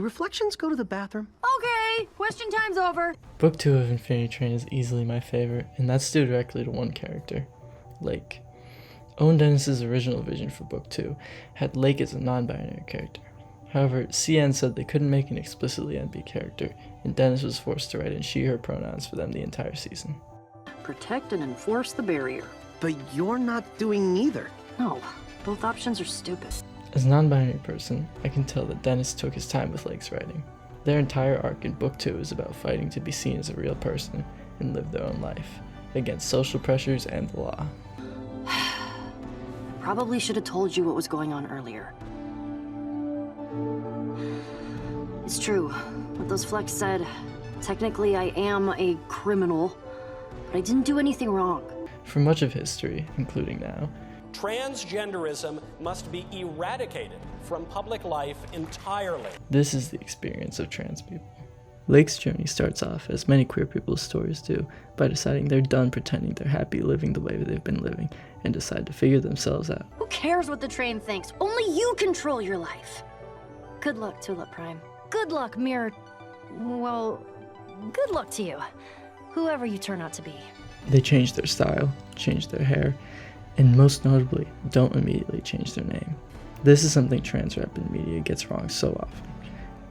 do reflections go to the bathroom? Okay, question time's over. Book 2 of Infinity Train is easily my favorite, and that's due directly to one character, Lake. Owen Dennis's original vision for Book 2 had Lake as a non-binary character. However, CN said they couldn't make an explicitly NB character, and Dennis was forced to write in she/her pronouns for them the entire season. Protect and enforce the barrier. But you're not doing either. No, both options are stupid. As a non-binary person, I can tell that Dennis took his time with Lake's writing. Their entire arc in Book 2 is about fighting to be seen as a real person and live their own life, against social pressures and the law. Probably should have told you what was going on earlier. It's true, what those flecks said. Technically, I am a criminal, but I didn't do anything wrong. For much of history, including now, transgenderism must be eradicated from public life entirely. this is the experience of trans people. Lake's journey starts off, as many queer people's stories do, by deciding they're done pretending they're happy living the way they've been living and decide to figure themselves out. Who cares what the train thinks? Only you control your life. Good luck, Tulip Prime. Good luck, Mirror. Well, good luck to you. Whoever you turn out to be. They change their style, change their hair, and most notably, don't immediately change their name. This is something trans rep and media gets wrong so often.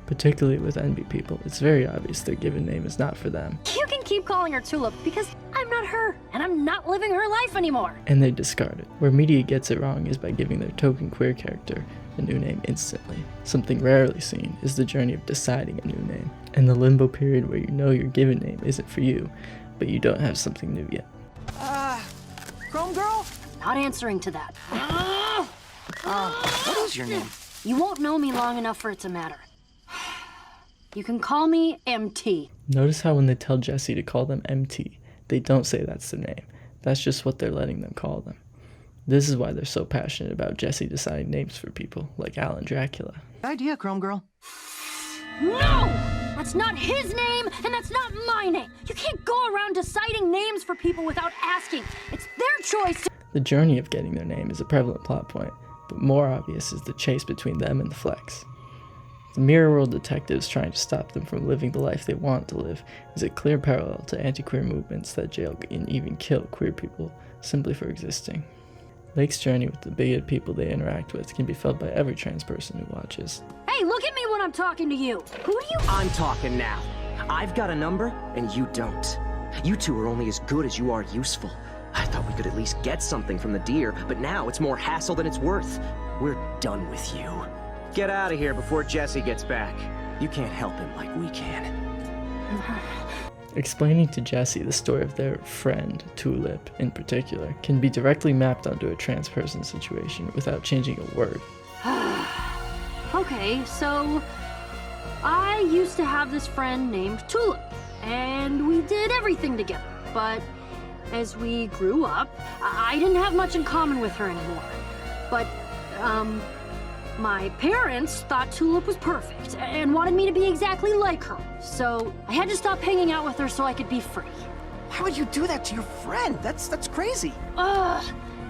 Particularly with NB people, it's very obvious their given name is not for them, You can keep calling her Tulip because I'm not her, and I'm not living her life anymore. and they discard it. Where media gets it wrong is by giving their token queer character a new name instantly. Something rarely seen is the journey of deciding a new name, and the limbo period where you know your given name isn't for you, but you don't have something new yet. Chrome Girl? Not answering to that. What is your name? You won't know me long enough for it to matter. You can call me MT. Notice how when they tell Jesse to call them MT, they don't say that's their name. That's just what they're letting them call them. This is why they're so passionate about Jesse deciding names for people, like Alan Dracula. Good idea, Chrome Girl. No! That's not his name, and that's not my name. You can't go around deciding names for people without asking. It's their choice to... The journey of getting their name is a prevalent plot point, but more obvious is the chase between them and the Flex. The Mirror World detectives trying to stop them from living the life they want to live is a clear parallel to anti-queer movements that jail and even kill queer people simply for existing. Lake's journey with the bigoted people they interact with can be felt by every trans person who watches. Hey, look at me when I'm talking to you. Who do you... I'm talking now. I've got a number, and you don't. You two are only as good as you are useful. I thought we could at least get something from the deer, but now it's more hassle than it's worth. We're done with you. Get out of here before Jesse gets back. You can't help him like we can. Explaining to Jesse the story of their friend, Tulip, in particular, can be directly mapped onto a trans person situation without changing a word. Okay, so... I used to have this friend named Tulip, and we did everything together, but as we grew up, I didn't have much in common with her anymore. But, my parents thought Tulip was perfect and wanted me to be exactly like her. So I had to stop hanging out with her so I could be free. Why would you do that to your friend? That's crazy.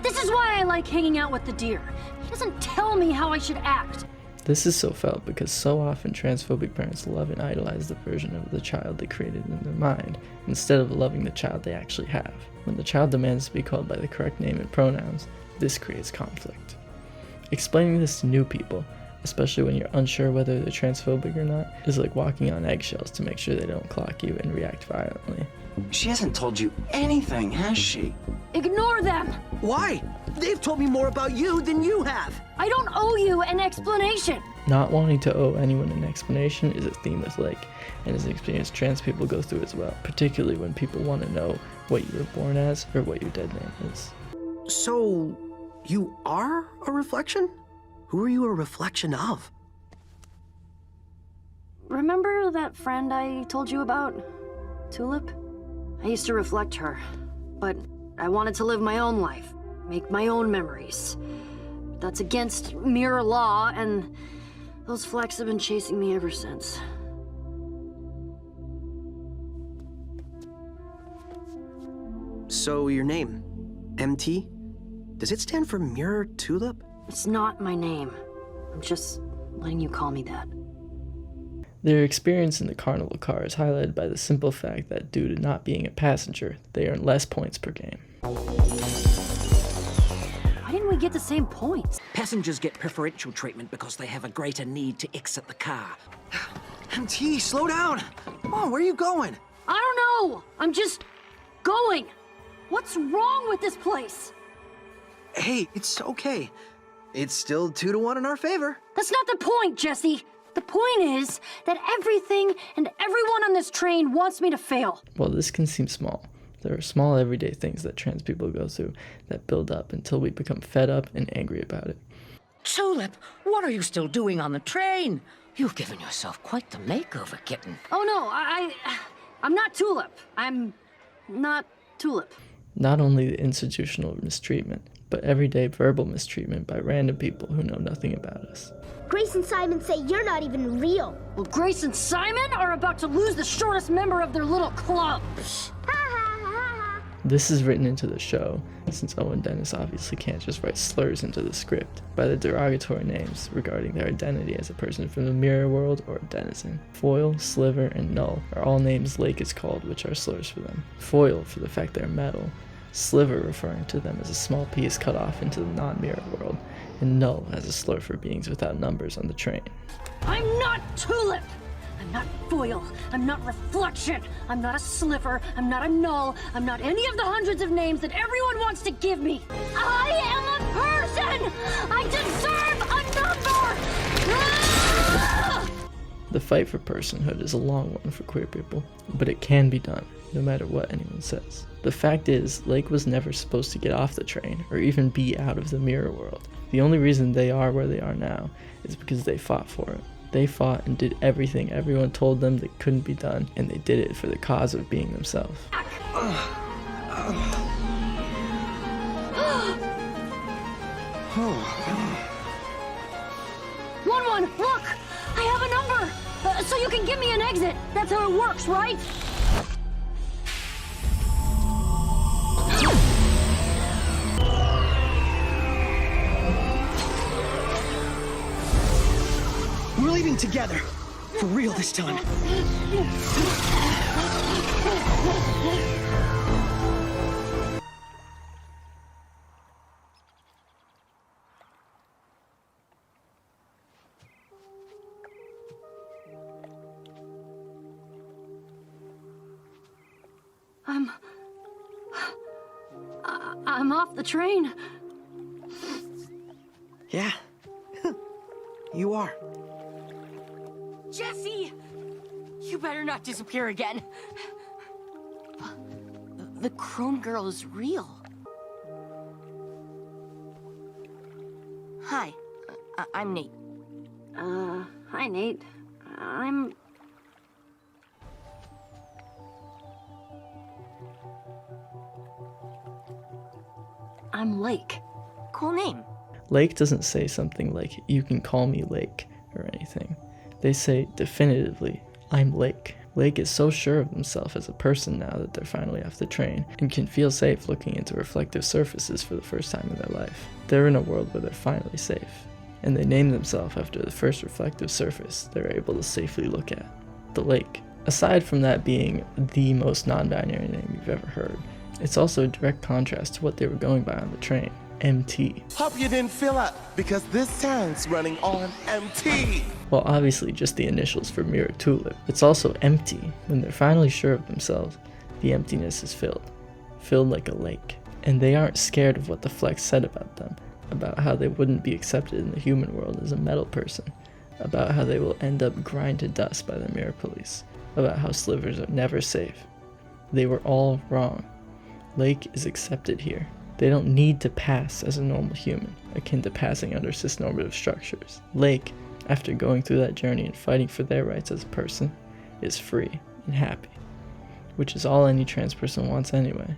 This is why I like hanging out with the deer. He doesn't tell me how I should act. This is so felt because so often transphobic parents love and idolize the version of the child they created in their mind, instead of loving the child they actually have. When the child demands to be called by the correct name and pronouns, this creates conflict. Explaining this to new people, especially when you're unsure whether they're transphobic or not, is like walking on eggshells to make sure they don't clock you and react violently. She hasn't told you anything, has she? Ignore them! Why? They've told me more about you than you have. I don't owe you an explanation! Not wanting to owe anyone an explanation is a theme with Lake, and is an experience trans people go through as well, particularly when people want to know what you were born as or what your dead name is. So, you are a reflection? Who are you a reflection of? Remember that friend I told you about? Tulip? I used to reflect her, but I wanted to live my own life, make my own memories. That's against mirror law, and those flecks have been chasing me ever since. So, your name, MT? Does it stand for Mirror Tulip? It's not my name. I'm just letting you call me that. Their experience in the carnival car is highlighted by the simple fact that due to not being a passenger, they earn less points per game. Why didn't we get the same points? Passengers get preferential treatment because they have a greater need to exit the car. MT, slow down. Come on, where are you going? I don't know. I'm just going. What's wrong with this place? Hey, it's okay. It's still 2-1 in our favor. That's not the point, Jesse. The point is that everything and everyone on this train wants me to fail. While this can seem small, there are small everyday things that trans people go through that build up until we become fed up and angry about it. Tulip, what are you still doing on the train? You've given yourself quite the makeover, kitten. Oh no, I'm not Tulip. I'm not Tulip. Not only the institutional mistreatment, but everyday verbal mistreatment by random people who know nothing about us. Grace and Simon say you're not even real. Well, Grace and Simon are about to lose the shortest member of their little club. Ha ha ha ha. This is written into the show, since Owen Dennis obviously can't just write slurs into the script, by the derogatory names regarding their identity as a person from the mirror world or a denizen. Foil, Sliver, and Null are all names Lake is called, which are slurs for them. Foil for the fact they're metal, Sliver referring to them as a small piece cut off into the non-mirror world, and Null as a slur for beings without numbers on the train. I'm not Tulip. I'm not Foil. I'm not Reflection. I'm not a Sliver. I'm not a Null. I'm not any of the hundreds of names that everyone wants to give me. I am a person. I deserve a number. Ah! The fight for personhood is a long one for queer people, but it can be done, no matter what anyone says. The fact is, Lake was never supposed to get off the train, or even be out of the mirror world. The only reason they are where they are now is because they fought for it. They fought and did everything everyone told them that couldn't be done, and they did it for the cause of being themselves. 1-1, look! I have a number! So you can give me an exit. That's how it works, right? We're leaving together. For real this time. I'm off the train. Yeah. You are. Jesse! You better not disappear again. The Crone Girl is real. Hi, I'm Nate. Hi, Nate. I'm Lake. Cool name. Lake doesn't say something like, "You can call me Lake," or anything. They say definitively, "I'm Lake." Lake is so sure of themselves as a person now that they're finally off the train, and can feel safe looking into reflective surfaces for the first time in their life. They're in a world where they're finally safe, and they name themselves after the first reflective surface they're able to safely look at, the lake. Aside from that being the most non-binary name you've ever heard, it's also a direct contrast to what they were going by on the train, MT. Hope you didn't fill up, because this time's running on MT. Well, obviously just the initials for Mirror Tulip. It's also empty. When they're finally sure of themselves, the emptiness is filled like a lake. And they aren't scared of what the Flex said about them, about how they wouldn't be accepted in the human world as a metal person, about how they will end up grind to dust by the Mirror Police, about how slivers are never safe. They were all wrong. Lake is accepted here. They don't need to pass as a normal human, akin to passing under cisnormative structures. Lake, after going through that journey and fighting for their rights as a person, is free and happy, which is all any trans person wants anyway.